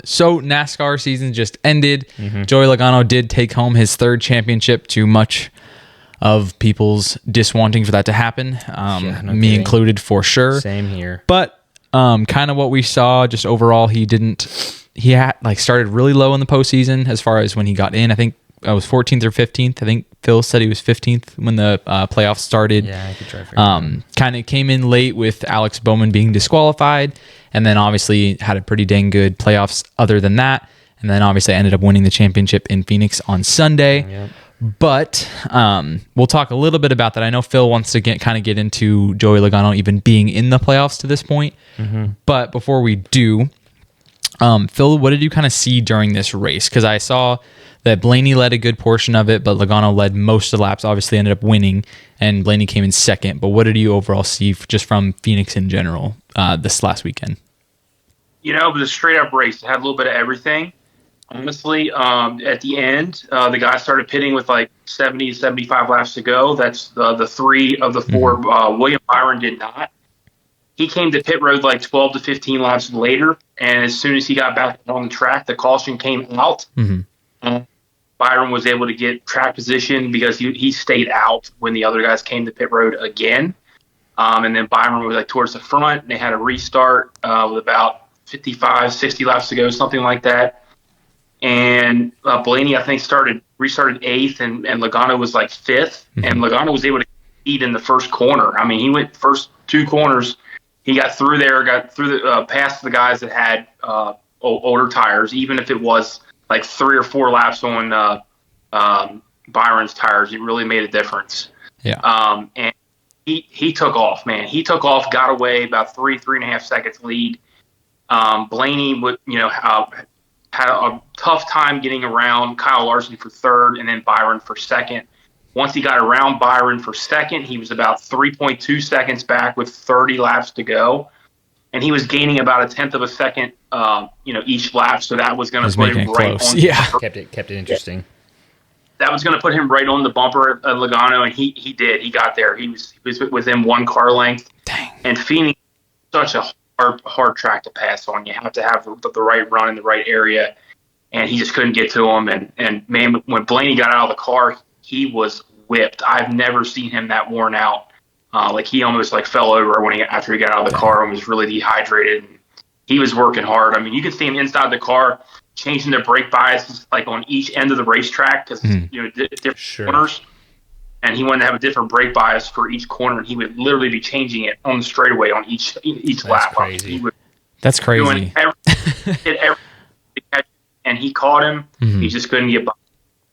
So NASCAR season just ended. Joey Logano did take home his third championship, to much of people's diswanting for that to happen. Me included, for sure. Same here. But kind of what we saw, just overall, he had started really low in the postseason as far as when he got in. I think I was 14th or 15th. I think Phil said he was 15th when the playoffs started. Yeah, I could try to figure it out. Kind of came in late with Alex Bowman being disqualified, and then obviously had a pretty dang good playoffs other than that, and then obviously ended up winning the championship in Phoenix on Sunday. Yep. But we'll talk a little bit about that. I know Phil wants to get into Joey Logano even being in the playoffs to this point. But before we do, Phil, what did you kind of see during this race? Because I saw that Blaney led a good portion of it, but Logano led most of the laps, obviously ended up winning, and Blaney came in second. But what did you overall see just from Phoenix in general this last weekend? It was a straight-up race. It had a little bit of everything. Honestly, at the end, the guy started pitting with 70, 75 laps to go. That's the three of the four. William Byron did not. He came to pit road 12 to 15 laps later, and as soon as he got back on the track, the caution came out. Byron was able to get track position because he stayed out when the other guys came to pit road again. And then Byron was towards the front, and they had a restart with about 55, 60 laps to go, something like that. And Blaney, I think, restarted eighth, and Logano was fifth. And Logano was able to lead in the first corner. I mean, he went first two corners. He got through the past the guys that had older tires, even if it was 3 or 4 laps on Byron's tires. It really made a difference. Yeah. And he took off, man. He took off, got away, about 3.5 seconds lead. Blaney would, had a tough time getting around Kyle Larson for third, and then Byron for second. Once he got around Byron for second, he was about 3.2 seconds back with 30 laps to go. And he was gaining about 1/10 of a second, each lap. So that was going to put him right close. on. Yeah, kept it interesting. That was going to put him right on the bumper of Logano, and he did. He got there. He was within 1 car length. Dang. And Phoenix is such a hard track to pass on. You have to have the right run in the right area, and he just couldn't get to him. And man, when Blaney got out of the car, he was whipped. I've never seen him that worn out. He almost fell over after he got out of the car and was really dehydrated. He was working hard. I mean, you could see him inside the car changing the brake biases on each end of the racetrack because different corners, and he wanted to have a different brake bias for each corner, and he would literally be changing it on the straightaway on each lap. Crazy. That's crazy. Doing everything, and he caught him. He just couldn't get by.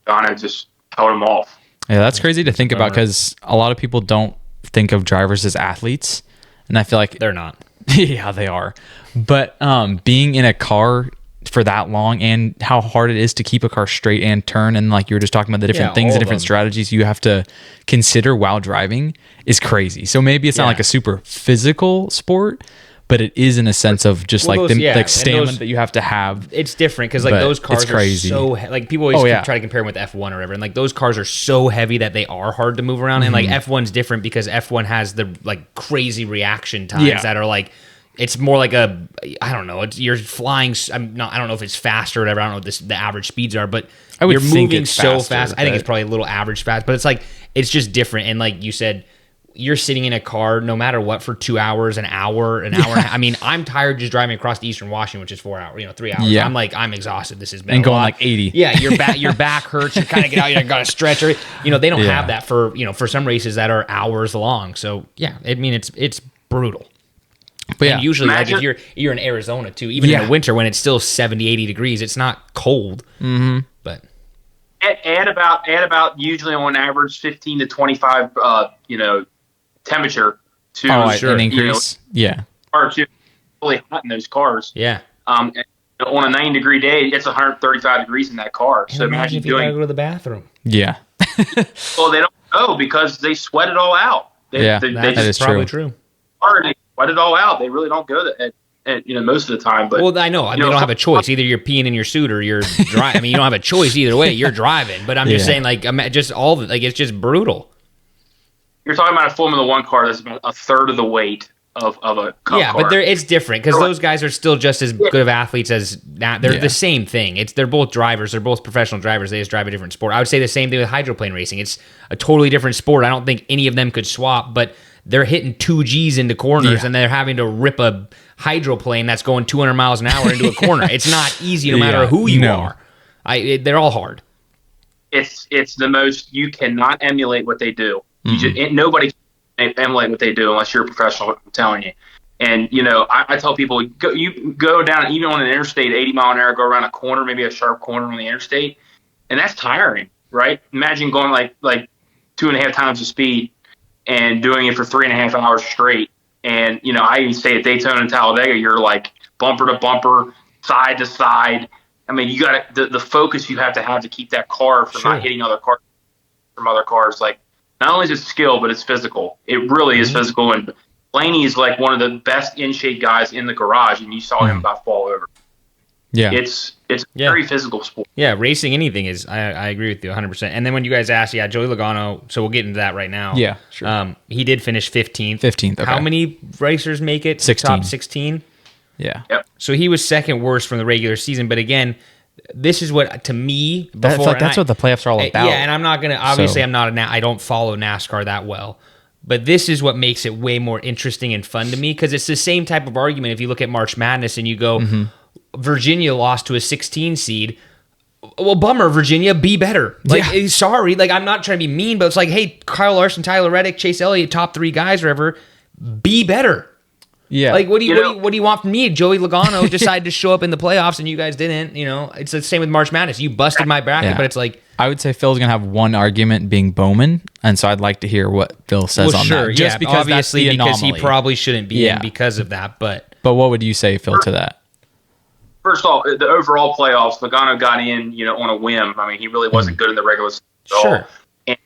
Donna just held him off. Yeah, that's crazy to think about because a lot of people don't think of drivers as athletes, and I feel like they're not. Yeah, they are. But being in a car for that long and how hard it is to keep a car straight and turn, and you were just talking about the different things, the different strategies you have to consider while driving is crazy. So maybe it's not a super physical sport, but it is in a sense of just the stamina that you have to have. It's different because those cars are crazy. so people always try to compare them with F1 or whatever, and those cars are so heavy that they are hard to move around. And F1's different because F1 has the crazy reaction times that are it's more I don't know. You're flying. I don't know if it's faster or whatever. I don't know what the average speeds are, but you're moving so fast. I think it's probably a little average fast, but it's just different. And like you said, you're sitting in a car no matter what for 2 hours, an hour and a half. I mean, I'm tired just driving across to Eastern Washington, which is 4 hours, 3 hours. Yeah. I'm exhausted. This has been and a going lot. 80. Yeah, your back hurts. You kind of get out. You got to stretch. They don't have that for some races that are hours long. So yeah, I mean it's brutal. But and usually, if you're in Arizona too, even in the winter when it's still 70, 80 degrees, it's not cold. Mm-hmm. But add about usually on average 15 to 25 temperature to an increase. Are really hot in those cars. Yeah. On a 90-degree day, it's 135 degrees in that car. And so imagine if you gotta go to the bathroom. Yeah. Well, they don't go because they sweat it all out. That is probably true. They sweat it all out. They really don't go at most of the time. But I know they don't have a choice. Either you're peeing in your suit or you're driving. I mean, you don't have a choice either way. You're driving. But I'm just saying, just all it's just brutal. You're talking about a Formula One car that's about a third of the weight of a cup car. But it's different because those guys are still just as good of athletes as that. They're the same thing. They're both drivers. They're both professional drivers. They just drive a different sport. I would say the same thing with hydroplane racing. It's a totally different sport. I don't think any of them could swap, but they're hitting 2 Gs into corners and they're having to rip a hydroplane that's going 200 miles an hour into a corner. It's not easy no matter who you are. They're all hard. It's the most, you cannot emulate what they do. Nobody can emulate what they do unless you're a professional, I'm telling you. And, I tell people, you go down, even on an interstate, 80 mile an hour, go around a corner, maybe a sharp corner on the interstate, and that's tiring, right? Imagine going like 2.5 times the speed and doing it for 3.5 hours straight. And, I even say at Daytona and Talladega, you're like bumper to bumper, side to side. I mean, you got the focus you have to keep that car from not hitting other cars from other cars. Like, not only is it skill, but it's physical. It really is physical. And Blaney is like one of the best in shape guys in the garage, and you saw him about fall over. Yeah, it's a very physical sport. Yeah, racing anything is. I agree with you 100%. And then when you guys asked, Joey Logano. So we'll get into that right now. Yeah, sure. He did finish 15th. 15th. Okay. How many racers make it? 16. Top 16. Yeah. Yep. So he was second worst from the regular season. But again, this is what, to me, That's what the playoffs are all about. Yeah, and I'm not going to, obviously I don't follow NASCAR that well. But this is what makes it way more interesting and fun to me, because it's the same type of argument if you look at March Madness and you go, Virginia lost to a 16 seed. Well, bummer, Virginia, be better. Sorry, I'm not trying to be mean, but it's like, hey, Kyle Larson, Tyler Reddick, Chase Elliott, top 3 guys, whatever, be better. Yeah. Like, what do you want from me? Joey Logano decided to show up in the playoffs and you guys didn't. It's the same with March Madness. You busted my bracket, but it's like, I would say Phil's gonna have one argument being Bowman, and so I'd like to hear what Phil says on that. Just because obviously that's the because anomaly. he probably shouldn't be in because of that. But what would you say, Phil, to that? First off, the overall playoffs, Logano got in, on a whim. I mean, he really wasn't good in the regular season at all. Sure. And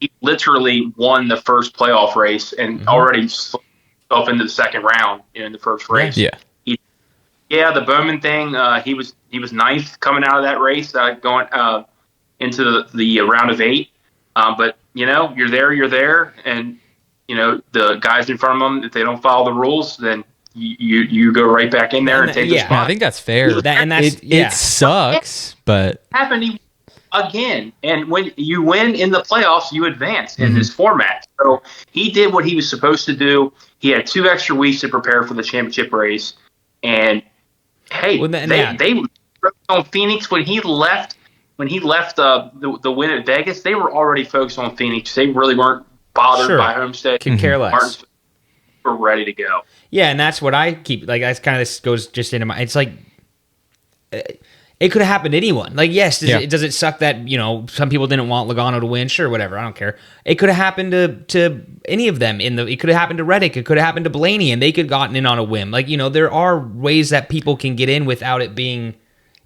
he literally won the first playoff race and already slipped himself into the second round in the first race. Yeah. The Bowman thing, he was ninth coming out of that race, going into the round of 8. But, you're there, and, the guys in front of them, if they don't follow the rules, then you go right back in there and take the spot. I think that's fair. It sucks, but happened again. And when you win in the playoffs, you advance in this format. So he did what he was supposed to do. He had 2 extra weeks to prepare for the championship race. And hey, they were on Phoenix when he left. When he left the win at Vegas, they were already focused on Phoenix. They really weren't bothered by Homestead. Could care less. Martins were ready to go. Yeah, and that's what I keep. That's kind of, this goes just into my. It's like it could have happened to anyone. Like, yes, does it suck that some people didn't want Logano to win? Sure, whatever. I don't care. It could have happened to any of them. It could have happened to Reddick. It could have happened to Blaney, and they could have gotten in on a whim. Like, there are ways that people can get in without it being.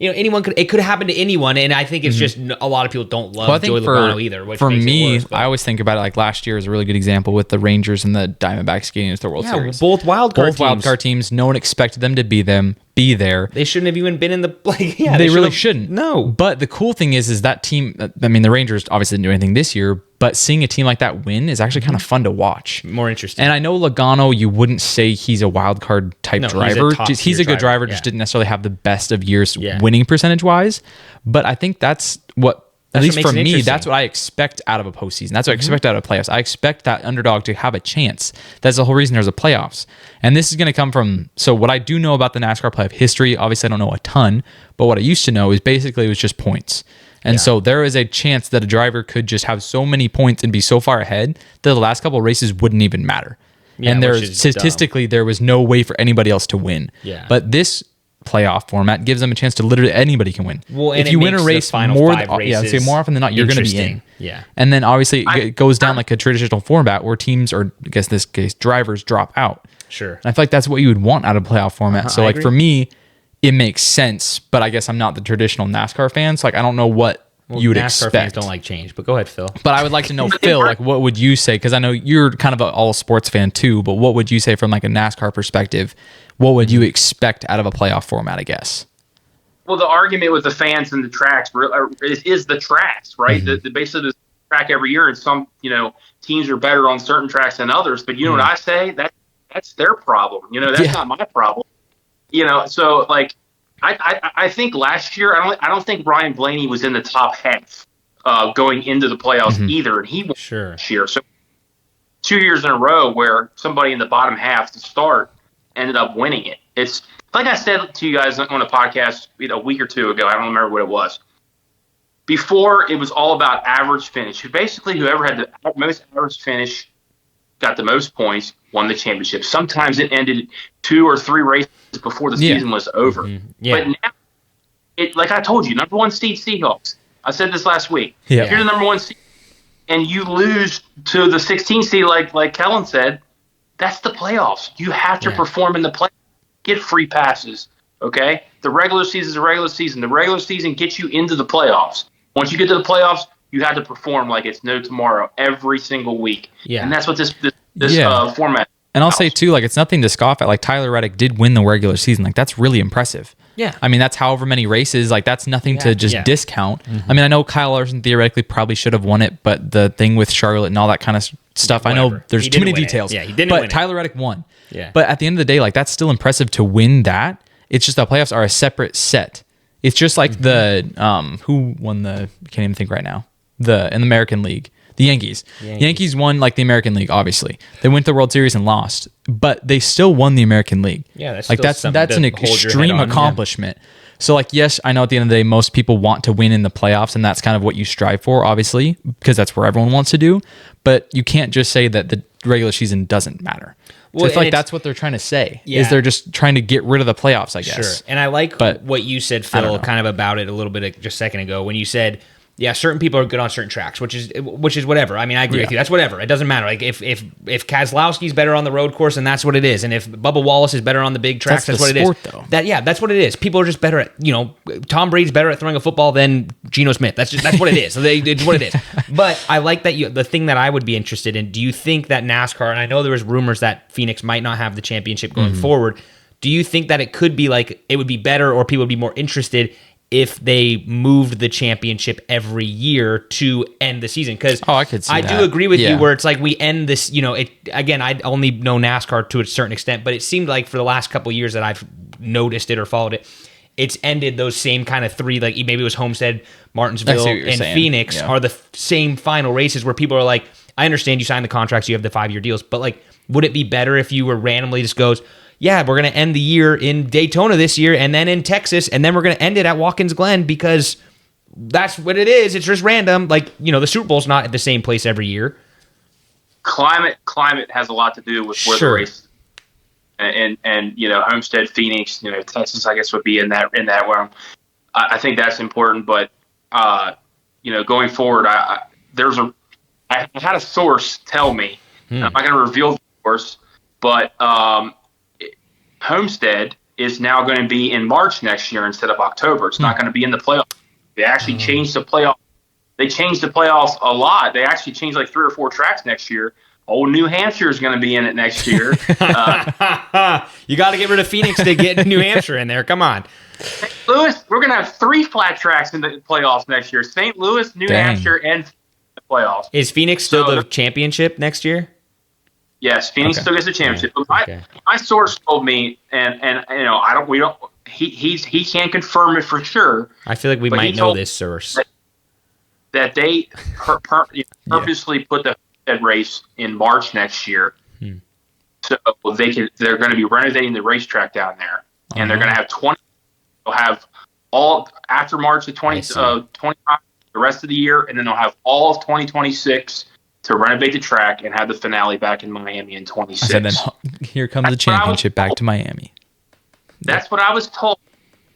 Anyone could. It could have happened to anyone, and I think it's just a lot of people don't love Joey Logano either. Which for makes me, it worse, I always think about it like last year is a really good example with the Rangers and the Diamondbacks getting into the World Series. Both wildcard teams. No one expected them to be there. They shouldn't have even been in the they really shouldn't. No. But the cool thing is that team. I mean, the Rangers obviously didn't do anything this year, but seeing a team like that win is actually kind of fun to watch. More interesting. And I know Logano, you wouldn't say he's a wild card type driver. He's a good driver, just didn't necessarily have the best of years winning percentage wise. But I think that's what. At least for me, that's what I expect out of a postseason. That's what I expect out of playoffs. I expect that underdog to have a chance. That's the whole reason there's a playoffs. And this is going to come from... So what I do know about the NASCAR playoff history, obviously I don't know a ton, but what I used to know is basically it was just points. And so there is a chance that a driver could just have so many points and be so far ahead that the last couple of races wouldn't even matter. And statistically, there was no way for anybody else to win. Yeah. But this playoff format gives them a chance to literally anybody can win. Well, and if you win a race more often than not, you're going to be in. Yeah. And then obviously it goes down like a traditional format where teams, or I guess in this case drivers, drop out. Sure. And I feel like that's what you would want out of playoff format. So for me, it makes sense, but I guess I'm not the traditional NASCAR fan, so I don't know what you would NASCAR expect. fans don't like change, but go ahead, Phil. But I would like to know, Phil, what would you say? Because I know you're kind of an all sports fan too, but what would you say from a NASCAR perspective? What would you expect out of a playoff format, I guess? Well, the argument with the fans and the tracks is the tracks, right? The basically the track every year, and some teams are better on certain tracks than others. But you know what I say? That's That's their problem. That's not my problem. So like, I think last year, I don't think Ryan Blaney was in the top half going into the playoffs either, and he won this year. So 2 years in a row where somebody in the bottom half to start ended up winning it. It's like I said to you guys on a podcast a week or two ago. I don't remember what it was. Before, it was all about average finish. Basically, whoever had the most average finish got the most points, won the championship. Sometimes it ended 2 or 3 races before the season was over. But now, like I told you, number 1 seed Seahawks. I said this last week. If you're the number 1 seed and you lose to the 16 seed, like Kellen said, that's the playoffs. You have to perform in the playoffs. Get free passes, okay? The regular season is a regular season. The regular season gets you into the playoffs. Once you get to the playoffs, you have to perform like it's no tomorrow every single week. And that's what this format. And I'll say too, like, it's nothing to scoff at. Like, Tyler Reddick did win the regular season. Like, that's really impressive. Yeah. I mean, that's however many races. Like, that's nothing to just discount. I mean, I know Kyle Larson theoretically probably should have won it, but the thing with Charlotte and all that kind of stuff, I know there's too many details. Yeah, he didn't win it. But Tyler Reddick won. Yeah. But at the end of the day, like, that's still impressive to win that. It's just the playoffs are a separate set. It's just like the who won the, I can't even think right now. In the American League. The Yankees. Yankees won like the American League, obviously. They went to the World Series and lost, but they still won the American League. Yeah, that's like that's an extreme accomplishment. So like, yes, I know at the end of the day, most people want to win in the playoffs, and that's kind of what you strive for, obviously, because that's where everyone wants to do. But you can't just say that the regular season doesn't matter. So I feel like that's what they're trying to say. Is they're just trying to get rid of the playoffs, I guess. Sure. And I like what you said, Phil, kind of about it a little bit just a second ago when you said, yeah, certain people are good on certain tracks, which is whatever. I mean, I agree with you. That's whatever. It doesn't matter. Like if Keselowski's better on the road course, and that's what it is. And if Bubba Wallace is better on the big tracks, that's what it is. Though. That's what it is. People are just better at, Tom Brady's better at throwing a football than Geno Smith. That's what it is. So it's what it is. But I like that the thing that I would be interested in, do you think that NASCAR, and I know there was rumors that Phoenix might not have the championship going forward, do you think that it could be like it would be better or people would be more interested if they moved the championship every year to end the season? Because I could see I that. do agree with you where it's like we end this, again, I only know NASCAR to a certain extent, but it seemed like for the last couple of years that I've noticed it or followed it, it's ended those same kind of 3, like maybe it was Homestead, Martinsville, and Phoenix are the same final races where people are like, I understand you signed the contracts, you have the 5-year deals, but like, would it be better if you were randomly just goes, yeah, we're going to end the year in Daytona this year and then in Texas, and then we're going to end it at Watkins Glen because that's what it is. It's just random. Like, the Super Bowl's not at the same place every year. Climate has a lot to do with where the race and Homestead, Phoenix, Texas, I guess would be in that realm. I think that's important, but going forward, I had a source tell me. I'm not going to reveal the source, but Homestead is now going to be in March next year instead of October. It's not going to be in the playoffs. They actually changed the playoff. They changed the playoffs a lot. They actually changed like 3 or 4 tracks next year. Old New Hampshire is going to be in it next year. You got to get rid of Phoenix to get New Hampshire in there. Come on. St. Louis, we're going to have 3 flat tracks in the playoffs next year. St. Louis, New Hampshire, and the playoffs. Is Phoenix still the championship next year? Yes, Phoenix still gets the championship. My source told me, and he can't confirm it for sure. I feel like we might know this source. That they purposely put the race in March next year, so they're going to be renovating the racetrack down there, and they're going to have 20. They'll have all after March of 25, the rest of the year, and then they'll have all of 2026. To renovate the track and have the finale back in Miami in 26. So then here comes the championship back to Miami. That's what I was told.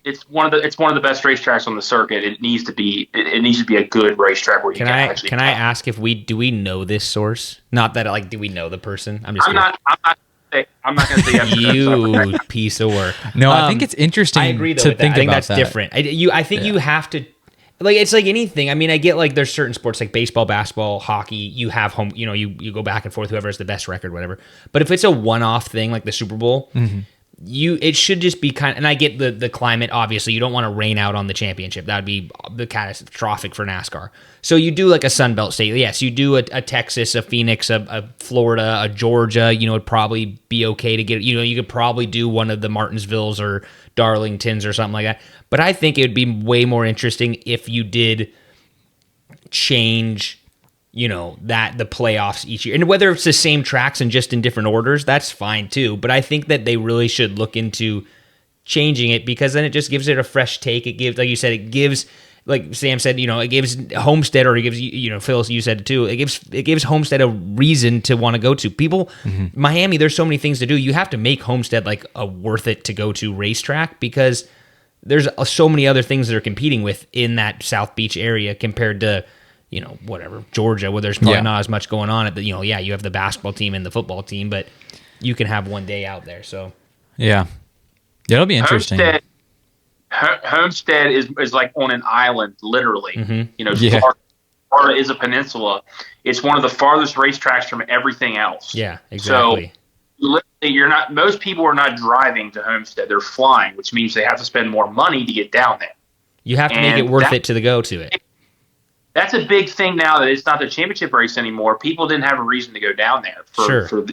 It's one of the best racetracks on the circuit. It needs to be a good racetrack where you can actually. Can I ask do we know this source? Not that do we know the person? I'm not going to say yes. You piece of work. No, I think it's interesting. I agree though. To with think that. I think about that's that. different. I think you have to. Like, it's like anything. I mean, I get like there's certain sports like baseball, basketball, hockey. You have home, you go back and forth, whoever has the best record, whatever. But if it's a one-off thing like the Super Bowl, it should just be kind of, and I get the climate, obviously you don't want to rain out on the championship. That would be catastrophic for NASCAR. So you do like a Sun Belt state. Yes, you do a Texas, a Phoenix, a Florida, a Georgia, it'd probably be okay to get, you could probably do one of the Martinsvilles or Darlingtons or something like that. But I think it would be way more interesting if you did change that the playoffs each year, and whether it's the same tracks and just in different orders, that's fine too. But I think that they really should look into changing it, because then it just gives it a fresh take. It gives, like you said, it gives, like Sam said, it gives Homestead, or it gives, Phil, you said it too. It gives Homestead a reason to want to go to. People, Miami, there's so many things to do. You have to make Homestead like a worth it to go to racetrack, because there's so many other things that are competing with in that South Beach area compared to, whatever, Georgia, where there's probably not as much going on at the, you have the basketball team and the football team, but you can have one day out there. So, yeah, it'll be interesting. Homestead is like on an island, literally. Florida is a peninsula. It's one of the farthest racetracks from everything else. Yeah, exactly. So most people are not driving to Homestead. They're flying, which means they have to spend more money to get down there. You have to make it worth it to go to it. That's a big thing now that it's not the championship race anymore. People didn't have a reason to go down there for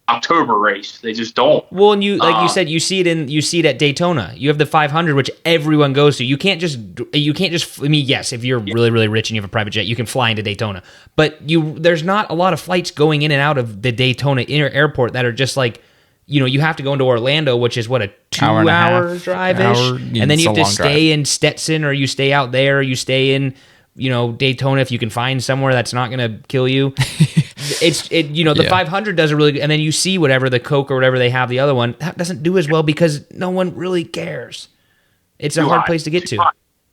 October race. They just don't. Well, and you said, you see it at Daytona. You have the 500, which everyone goes to. You can't just. I mean, yes, if you're really, really rich and you have a private jet, you can fly into Daytona. But there's not a lot of flights going in and out of the Daytona airport that are just like, you have to go into Orlando, which is what, a 2-hour drive-ish, and then you have to stay in Stetson, or you stay out there, or you stay in Daytona if you can find somewhere that's not going to kill you. The 500 does a really good, and then you see whatever the Coke or whatever they have, the other one that doesn't do as well because no one really cares. It's a hard place to get to.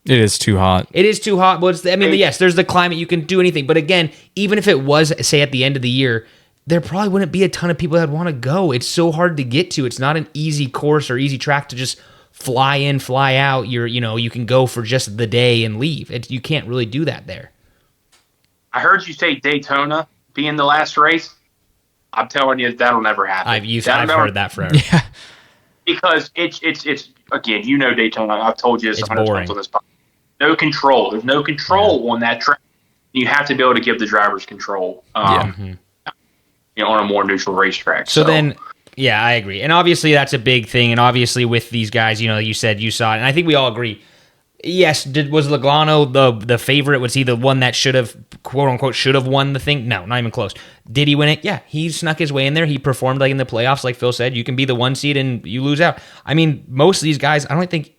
It is too hot. It is too hot. Well, yes, there's the climate. You can do anything, but again, even if it was, say, at the end of the year, there probably wouldn't be a ton of people that want to go. It's so hard to get to. It's not an easy course or easy track to just fly in, fly out. You can go for just the day and leave. You can't really do that there. I heard you say Daytona being the last race. I'm telling you, that'll never happen. I've heard that forever. Yeah. Because it's again, Daytona. I've told you this 100 times on this podcast. No control. There's no control on that track. You have to be able to give the drivers control. On a more neutral racetrack. So then. Yeah, I agree. And obviously that's a big thing. And obviously with these guys, you said you saw it. And I think we all agree. Yes, was Logano the favorite? Was he the one that should have, quote unquote, should have won the thing? No, not even close. Did he win it? Yeah, he snuck his way in there. He performed like in the playoffs, like Phil said. You can be the 1 seed and you lose out. I mean, most of these guys, I don't think,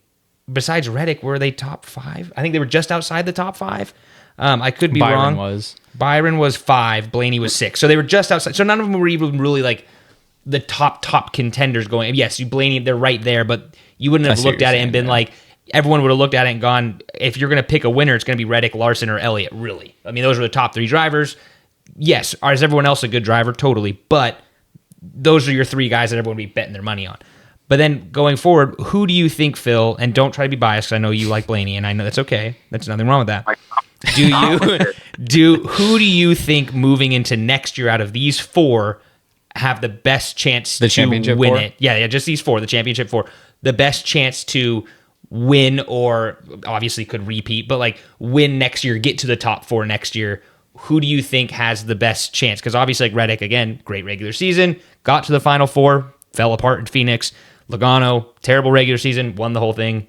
besides Reddick, were they top 5? I think they were just outside the top 5. I could be wrong. Byron was 5. Blaney was 6. So they were just outside. So none of them were even really like the top contenders going. Yes, Blaney, they're right there, but you wouldn't have looked at it and been like, everyone would have looked at it and gone, if you're going to pick a winner, it's going to be Reddick, Larson, or Elliott, really. I mean, those are the top 3 drivers. Yes, is everyone else a good driver? Totally. But those are your 3 guys that everyone would be betting their money on. But then going forward, who do you think, Phil, and don't try to be biased because I know you like Blaney, and I know that's okay. There's nothing wrong with that. Who do you think moving into next year out of these 4 have the best chance to win it? Yeah, just these 4, the championship 4. The best chance to win, or obviously could repeat, but like win next year, get to the top 4 next year. Who do you think has the best chance? Because obviously, like Reddick, again, great regular season, got to the Final 4, fell apart in Phoenix. Logano, terrible regular season, won the whole thing.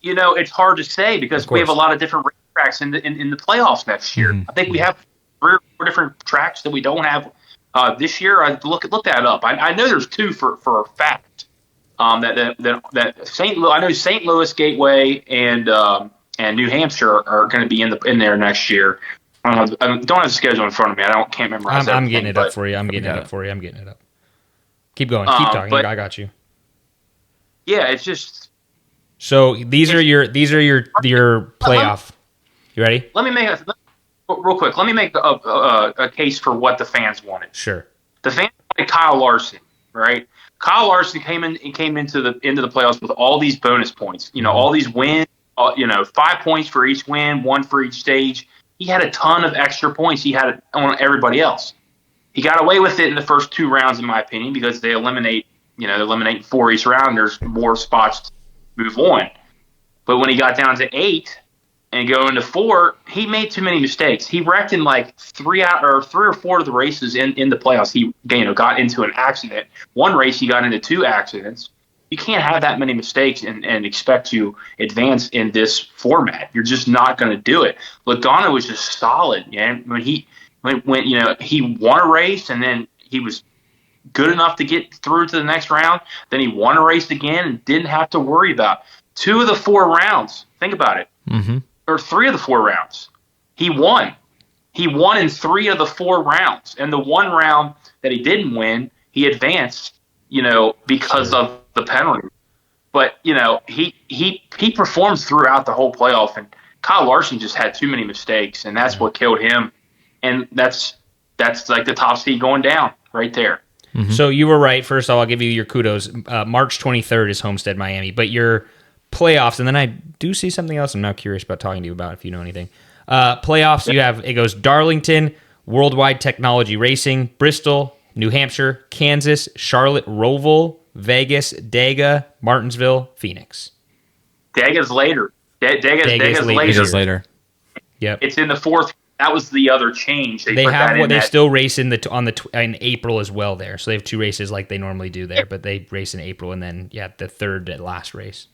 It's hard to say because we have a lot of different tracks in the playoffs next year. I think we have 3 or 4 different tracks that we don't have this year. I look that up. I know there's 2 for a fact. That St. Louis, I know St. Louis Gateway and New Hampshire are going to be in there next year. I don't have the schedule in front of me. Can't remember. I'm getting it up for you. I'm getting it up. Keep going. Keep talking. I got you. Yeah, it's just. So these are your playoff. You ready? Let me make real quick. Let me make a case for what the fans wanted. Sure. The fans wanted Kyle Larson, right? Kyle Larson came into the playoffs with all these bonus points. All these wins. 5 points for each win, 1 for each stage. He had a ton of extra points. He had on everybody else. He got away with it in the first 2 rounds, in my opinion, because they eliminate they're eliminating 4 each round. There's more spots to move on. But when he got down to 8 and going to 4, he made too many mistakes. He wrecked in like 3 or 4 of the races in the playoffs. He got into an accident. One race he got into 2 accidents. You can't have that many mistakes and expect to advance in this format. You're just not going to do it. Logano was just solid, man. When he won a race and then he was good enough to get through to the next round. Then he won a race again and didn't have to worry about 2 of the 4 rounds. Think about it. Mm-hmm. Or 3 of the 4 rounds. He won. He won in 3 of the 4 rounds. And the one round that he didn't win, he advanced, because of the penalty. But, he performs throughout the whole playoff. And Kyle Larson just had too many mistakes, and that's what killed him. And that's like the top speed going down right there. Mm-hmm. So you were right. First of all, I'll give you your kudos. March 23rd is Homestead, Miami. But your playoffs, and then I do see something else I'm now curious about talking to you about if you know anything. Playoffs, it goes Darlington, Worldwide Technology Racing, Bristol, New Hampshire, Kansas, Charlotte, Roval, Vegas, Dega, Martinsville, Phoenix. Dega's later. Dega's later. Yep. It's in the 4th. That was the other change. They still race in April as well there. So they have 2 races like they normally do there, but they race in April and then the third and last race.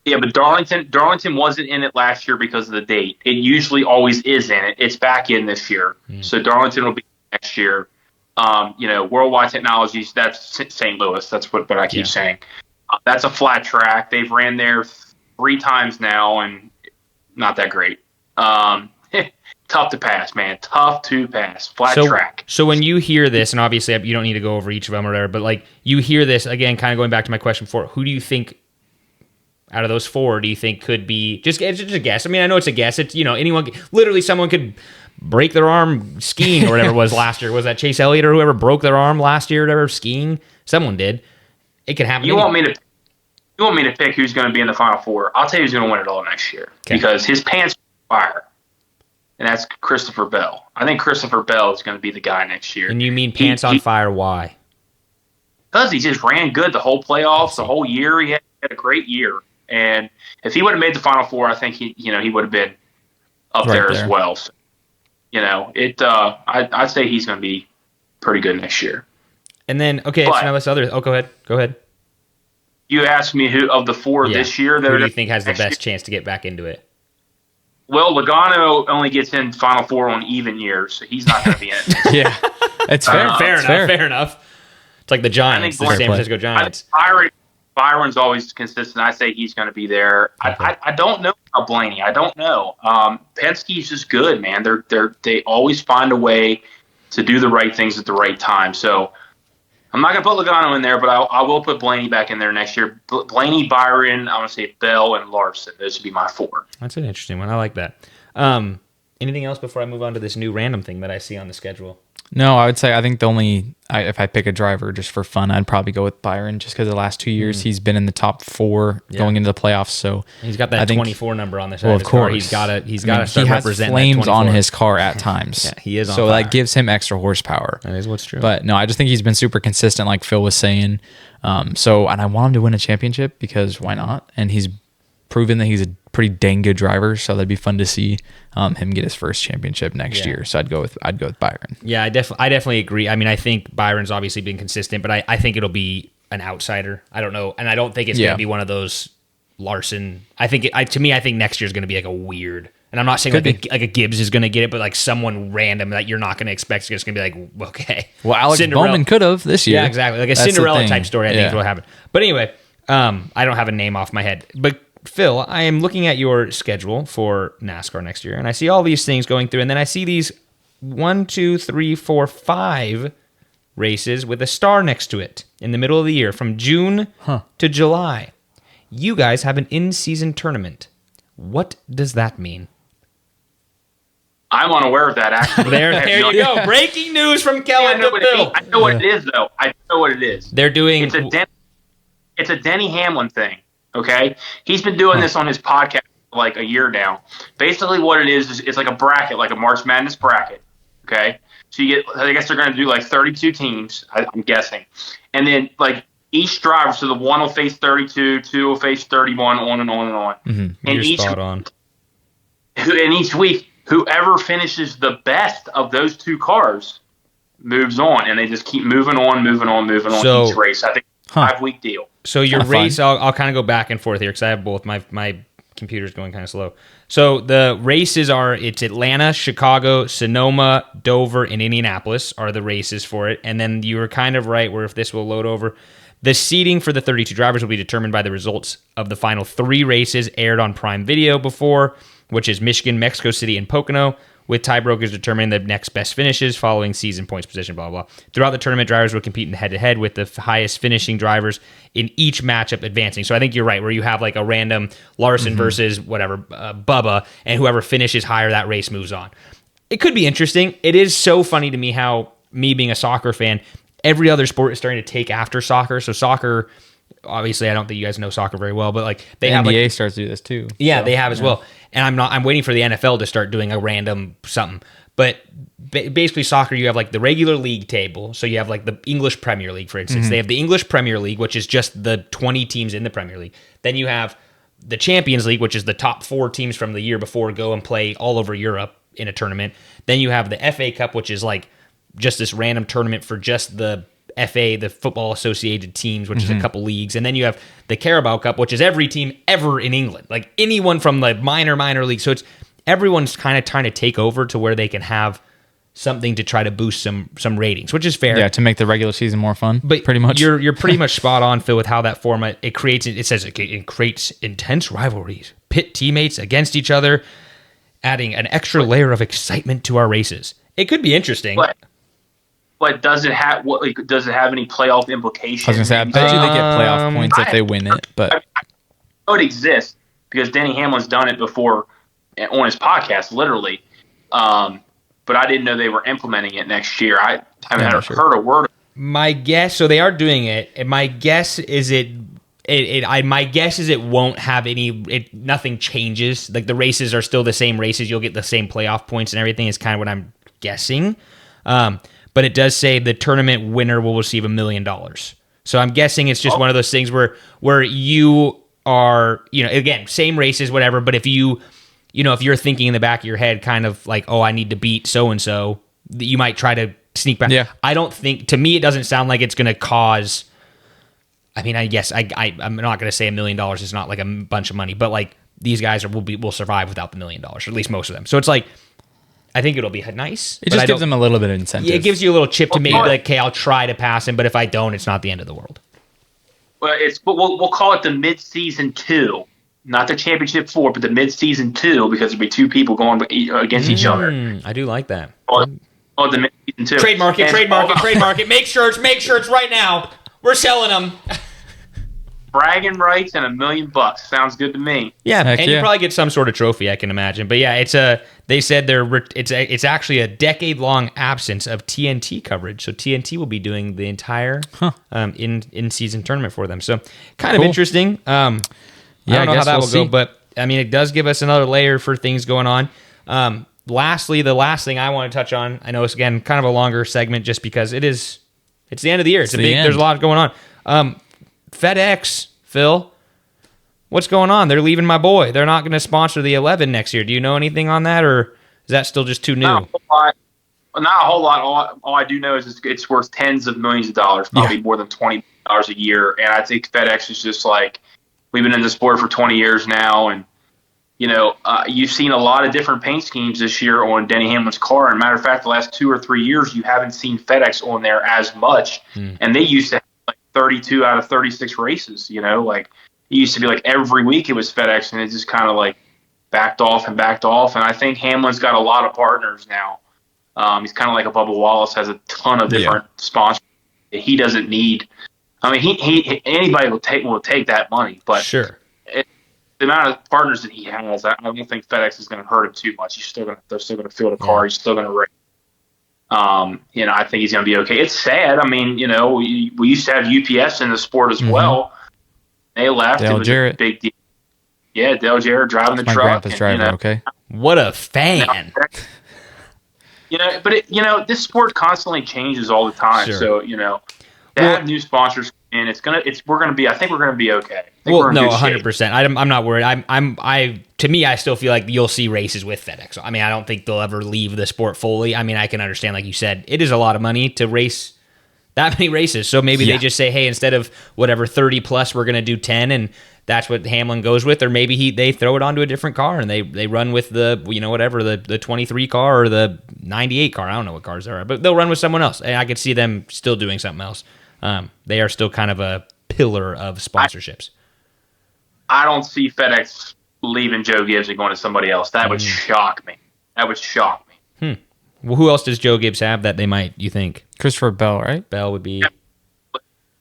Yeah, but Darlington wasn't in it last year because of the date. It usually always is in it. It's back in this year. So Darlington will be next year. Worldwide Technologies, that's St. Louis. That's what I keep saying. That's a flat track. They've ran there 3 times now and not that great. Tough to pass, man. Tough to pass. Flat track. So when you hear this, and obviously you don't need to go over each of them or whatever, but like you hear this, again, kind of going back to my question before, who do you think out of those 4 do you think could be, it's just a guess. I mean, I know it's a guess. It's, someone could break their arm skiing or whatever it was last year. Was that Chase Elliott or whoever broke their arm last year or whatever skiing? Someone did. It could happen. You want me to pick who's going to be in the Final Four? I'll tell you who's going to win it all next year because his pants are fire. And that's Christopher Bell. I think Christopher Bell is going to be the guy next year. And you mean pants on fire? Why? Because he just ran good the whole playoffs, the whole year. He had a great year. And if he would have made the Final Four, I think he would have been up there as well. So, I'd say he's going to be pretty good next year. And then, okay, so now let's other. Oh, go ahead. You asked me who of the 4 this year. Who do you think has the best chance to get back into it? Well, Logano only gets in Final Four on even years, so he's not going to be in it. Yeah, it's fair. Fair enough. It's like the Giants, the San Francisco Giants. Byron's always consistent. I say he's going to be there. Okay. I don't know about Blaney. I don't know. Penske's just good, man. They always find a way to do the right things at the right time. So I'm not going to put Logano in there, but I will put Blaney back in there next year. Blaney, Byron, I want to say Bell, and Larson. Those would be my 4. That's an interesting one. I like that. Anything else before I move on to this new random thing that I see on the schedule? No, I would say I think if I pick a driver just for fun, I'd probably go with Byron just because the last 2 years he's been in the top 4 going into the playoffs. So he's got that 24 number on the side of his course. car. He's got to start representing He has flames on his car at times. Yeah, he is on so fire. that gives him extra horsepower. That is what's true. But no, I just think he's been super consistent like Phil was saying. And I want him to win a championship because why not? And he's proven that he's a pretty dang good driver, so that'd be fun to see him get his first championship next year. So I'd go with Byron. Yeah, I definitely agree. I mean, I think Byron's obviously been consistent, but I think it'll be an outsider. I don't know, and I don't think it's going to be one of those Larson. I think next year's going to be like a weird. And I'm not saying like a Gibbs is going to get it, but like someone random that you're not going to expect is just going to be like, okay. Well, Alex Bowman could have this year. Yeah, exactly. Like a Cinderella type story, I think is what happened. But anyway, I don't have a name off my head. But Phil, I am looking at your schedule for NASCAR next year, and I see all these things going through, and then I see these 1, 2, 3, 4, 5 races with a star next to it in the middle of the year from June to July. You guys have an in-season tournament. What does that mean? I'm unaware of that, actually. There you go. Breaking news from Kellen to Phil. I know what it is, though. I know what it is. They're doing... It's a Denny Hamlin thing. Okay, he's been doing this on his podcast for like a year now. Basically, what it is it's like a bracket, like a March Madness bracket, Okay, so you get. I guess they're going to do like 32 teams. I'm guessing, and then like each driver. So the one will face 32, two will face 31, on and on and on. Mm-hmm. And You're spot on. And each week, whoever finishes the best of those two cars moves on, and they just keep moving on each race. I think 5-week deal. So your race, I'll kind of go back and forth here because I have both. My computer's going kind of slow. So the races it's Atlanta, Chicago, Sonoma, Dover, and Indianapolis are the races for it. And then you were kind of right where if this will load over, the seeding for the 32 drivers will be determined by the results of the final 3 races aired on Prime Video before, which is Michigan, Mexico City, and Pocono, with tie-brokers determining the next best finishes following season points position, blah, blah. Throughout the tournament, drivers will compete in head-to-head with the highest finishing drivers in each matchup advancing. So I think you're right, where you have like a random Larson versus whatever, Bubba, and whoever finishes higher, that race moves on. It could be interesting. It is so funny to me how, me being a soccer fan, every other sport is starting to take after soccer. So soccer, obviously, I don't think you guys know soccer very well, but like the NBA starts to do this too. Yeah, so, they have as well. And I'm waiting for the NFL to start doing a random something. But basically soccer, you have like the regular league table. So you have like the English Premier League, for instance. They have the English Premier League, which is just the 20 teams in the Premier League. Then you have the Champions League, which is the top 4 teams from the year before go and play all over Europe in a tournament. Then you have the FA Cup, which is like just this random tournament for just the FA, the Football Associated teams, which is a couple leagues. And then you have the Carabao Cup, which is every team ever in England, like anyone from the minor league. So it's everyone's kind of trying to take over to where they can have something to try to boost some ratings, which is fair. Yeah, to make the regular season more fun. But pretty much, you're pretty much spot on, Phil, with how that format it creates. It says it creates intense rivalries, pit teammates against each other, adding an extra layer of excitement to our races. It could be interesting. But does it have any playoff implications? I was gonna say, I bet you they get playoff points if they win it. But I know it exists because Denny Hamlin's done it before on his podcast, literally. But I didn't know they were implementing it next year. I haven't heard a word. My guess, so they are doing it. And my guess is my guess is it won't have nothing changes. Like the races are still the same races. You'll get the same playoff points and everything is kind of what I'm guessing. But it does say the tournament winner will receive $1 million. So I'm guessing it's just one of those things where you are, again, same races, whatever. But if if you're thinking in the back of your head, kind of like, oh, I need to beat so-and-so, you might try to sneak back. Yeah. I don't think, to me, it doesn't sound like it's going to cause, I mean, I guess I'm not going to say $1 million is not like a bunch of money, but like these guys will survive without the $1 million, or at least most of them. So it's like, I think it'll be nice. It just gives them a little bit of incentive. Yeah, it gives you a little chip to maybe like, okay, I'll try to pass him, but if I don't, it's not the end of the world. Well, we'll call it the mid-season 2, not the championship 4, but the mid-season 2 because there'll be 2 people going against each other. I do like that. Oh, the mid-season 2. Trademark it. Make shirts right now. We're selling them. Bragging rights and $1 million. Sounds good to me. Yeah, you probably get some sort of trophy, I can imagine. But yeah, they said it's actually a decade-long absence of TNT coverage. So TNT will be doing the entire in-season tournament for them. So kind of interesting. I don't know how that will go, but I mean, it does give us another layer for things going on. Lastly, the last thing I want to touch on, I know it's again kind of a longer segment just because it's the end of the year. There's a lot going on. FedEx, Phil, what's going on? They're leaving my boy. They're not going to sponsor the 11 next year. Do you know anything on that, or is that still just too new? Not a whole lot. All I do know is it's worth tens of millions of dollars, probably more than $20 a year. And I think FedEx is just like, we've been in the sport for 20 years now, and you've seen a lot of different paint schemes this year on Denny Hamlin's car. And matter of fact, the last 2 or 3 years, you haven't seen FedEx on there as much. And they used to have like 32 out of 36 races. Like it used to be like every week it was FedEx, and it just kind of like backed off. And I think Hamlin's got a lot of partners now. He's kind of like a Bubba Wallace, has a ton of different sponsors that he doesn't need. I mean, he anybody will take that money, but sure. The amount of partners that he has, I don't think FedEx is going to hurt him too much. They're still going to fill the car. He's still going to race. I think he's going to be okay. It's sad. I mean, we used to have UPS in the sport as well. They left. Dale it was Jarrett. a big deal. Yeah, Dale Jarrett driving the my truck. grandpa's driver. Okay. What a fan. this sport constantly changes all the time. Sure. So, to have new sponsors in, I think we're going to be okay. I think we're in no, good shape. 100%. I'm not worried. To me, I still feel like you'll see races with FedEx. I mean, I don't think they'll ever leave the sport fully. I mean, I can understand, like you said, it is a lot of money to race that many races. So maybe they just say, hey, instead of whatever 30 plus, we're going to do 10, and that's what Hamlin goes with. Or maybe they throw it onto a different car and they run with the, whatever, the 23 car or the 98 car. I don't know what cars there are, but they'll run with someone else. And I could see them still doing something else. They are still kind of a pillar of sponsorships. I don't see FedEx leaving Joe Gibbs and going to somebody else. That would shock me. Well, who else does Joe Gibbs have that they might, you think? Christopher Bell, right? Bell would be...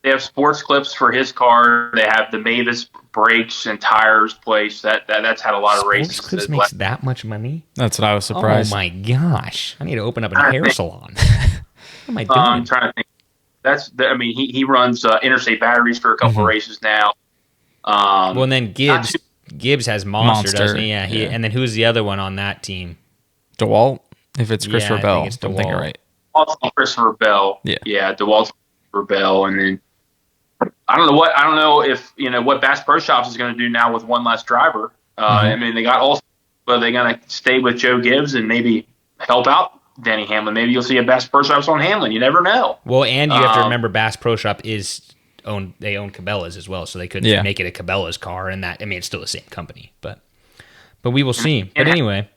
They have sports clips for his car. They have the Mavis brakes and tires place. That's had a lot of races. Sports Clips makes that much money? That's what I was surprised. Oh my gosh! I need to open up a hair salon. What am I doing? I'm trying to think. He runs Interstate Batteries for a couple races now. Well, and then Gibbs has Monster, doesn't he? Yeah. And then who's the other one on that team? DeWalt. If it's Christopher Bell, I think it's DeWalt. I'm thinking right. Also Christopher Bell. Yeah. DeWalt, Christopher Bell, and then. I don't know if what Bass Pro Shops is going to do now with one less driver. They got all, but they're going to stay with Joe Gibbs and maybe help out Denny Hamlin. Maybe you'll see a Bass Pro Shops on Hamlin. You never know. Well, and you have to remember Bass Pro Shop they own Cabela's as well, so they could make it a Cabela's car, and it's still the same company, but we will see. But anyway,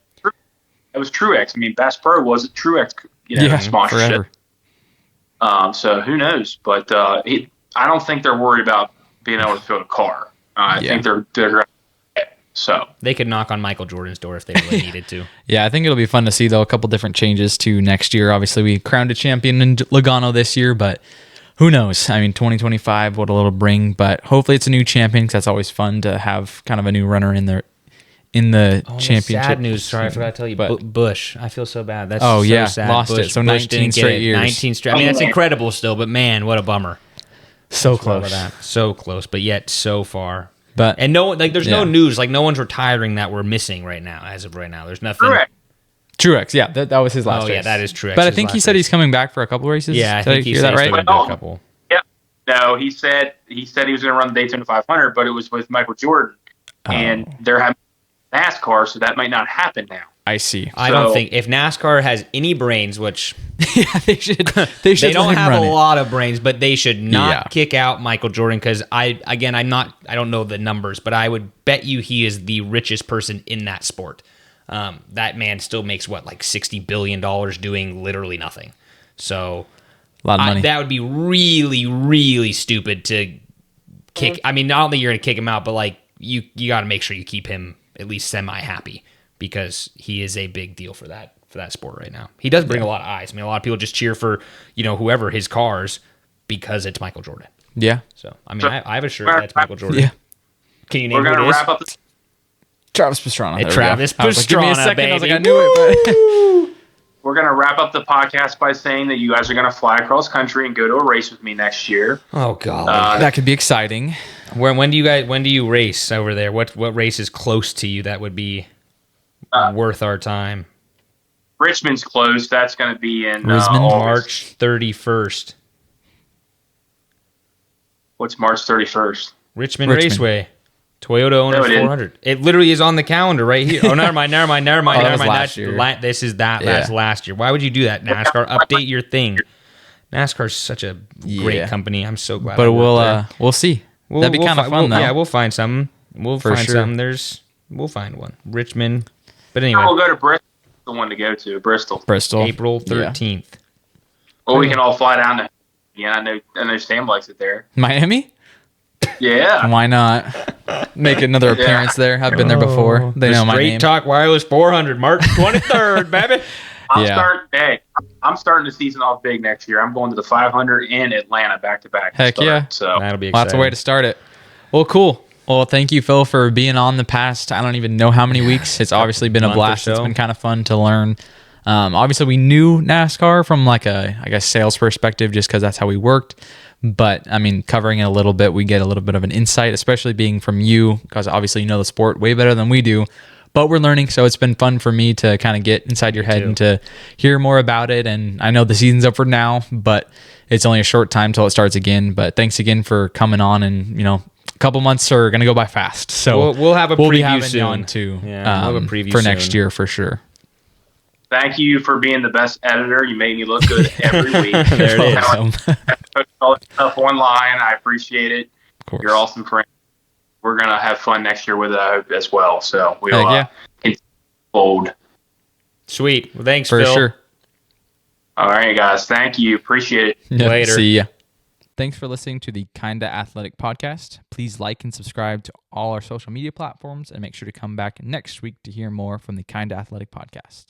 it was Truex. Bass Pro was a Truex, sponsorship. Forever. So who knows? But I don't think they're worried about being able to fill a car. I think they're so they could knock on Michael Jordan's door if they really needed to. Yeah, I think it'll be fun to see though a couple different changes to next year. Obviously, we crowned a champion in Logano this year, but who knows? 2025 what it'll bring, but hopefully it's a new champion because that's always fun to have kind of a new runner in the championship. Sad news. Sorry, I forgot to tell you. But Bush, I feel so bad. That's sad. Lost Bush, it. So Bush 19 straight years. 19 straight. That's incredible still, but man, what a bummer. So close. So close, but yet so far. But and there's no news. Like no one's retiring that we're missing right now. As of right now, there's nothing. Correct. Yeah, that was his last race. Oh yeah, that is Truex. But I think he said he's coming back for a couple races. Yeah, I think he said he's going to do a couple. Yeah. No, he said he was going to run the Daytona 500, but it was with Michael Jordan, and they're having NASCAR, so that might not happen now. I see. I don't think if NASCAR has any brains, which they should. They don't have a lot of brains, but they should not kick out Michael Jordan because I don't know the numbers, but I would bet you he is the richest person in that sport. That man still makes like $60 billion doing literally nothing. So a lot of money. That would be really, really stupid to kick. I don't think you're going to kick him out, but like you got to make sure you keep him at least semi happy. Because he is a big deal for that sport right now. He does bring a lot of eyes. A lot of people just cheer for whoever his cars because it's Michael Jordan. Yeah. So I have a shirt that's Michael Jordan. Yeah. Can you name We're who gonna it is? wrap up this. Travis Pastrana. Travis Pastrana. Give me a second. Baby. I was like, I knew it. But we're gonna wrap up the podcast by saying that you guys are gonna fly across country and go to a race with me next year. Oh God, that could be exciting. When do you race over there? What race is close to you that would be worth our time? Richmond's close. That's going to be in March 31st. What's March 31st? Richmond Raceway. Toyota Owner 400. It literally is on the calendar right here. Oh, never mind. Last year. That's last year. Why would you do that, NASCAR? Update your thing. NASCAR's such a great company. I'm so glad. But we'll see. That'd be kind of fun, though. Yeah, we'll find something. We'll find one. Richmond. But anyway. We'll go to Bristol. The one to go to. Bristol. April 13th. Yeah. Well, we can all fly down to... Yeah, I know Sam likes it there. Miami? Yeah. Why not? Make another appearance there. I've been there before. They know my name. Straight Talk Wireless 400, March 23rd, baby. I'm starting the season off big next year. I'm going to the 500 in Atlanta back-to-back. Heck yeah. So that'll be exciting. Lots of way to start it. Well, cool. Well, thank you, Phil, for being on the past, I don't even know how many weeks. It's obviously been a blast. It's been kind of fun to learn. Obviously, we knew NASCAR from like a, I guess, sales perspective just because that's how we worked. But, covering it a little bit, we get a little bit of an insight, especially being from you because obviously you know the sport way better than we do. but we're learning. So it's been fun for me to kind of get inside your head and to hear more about it. And I know the season's over now, but it's only a short time till it starts again. But thanks again for coming on, and a couple months are going to go by fast. So we'll have a preview be having soon. You on too, we'll have a preview for soon. next year for sure. Thank you for being the best editor. You made me look good every week. There it is. All that stuff online. I appreciate it. Of course. You're awesome friend. We're gonna have fun next year with it, I hope, as well. So we'll fold. Sweet. Well, thanks, for Phil. sure. All right, guys. Thank you. Appreciate it. Later. See ya. Thanks for listening to the Kinda Athletic podcast. Please like and subscribe to all our social media platforms, and make sure to come back next week to hear more from the Kinda Athletic podcast.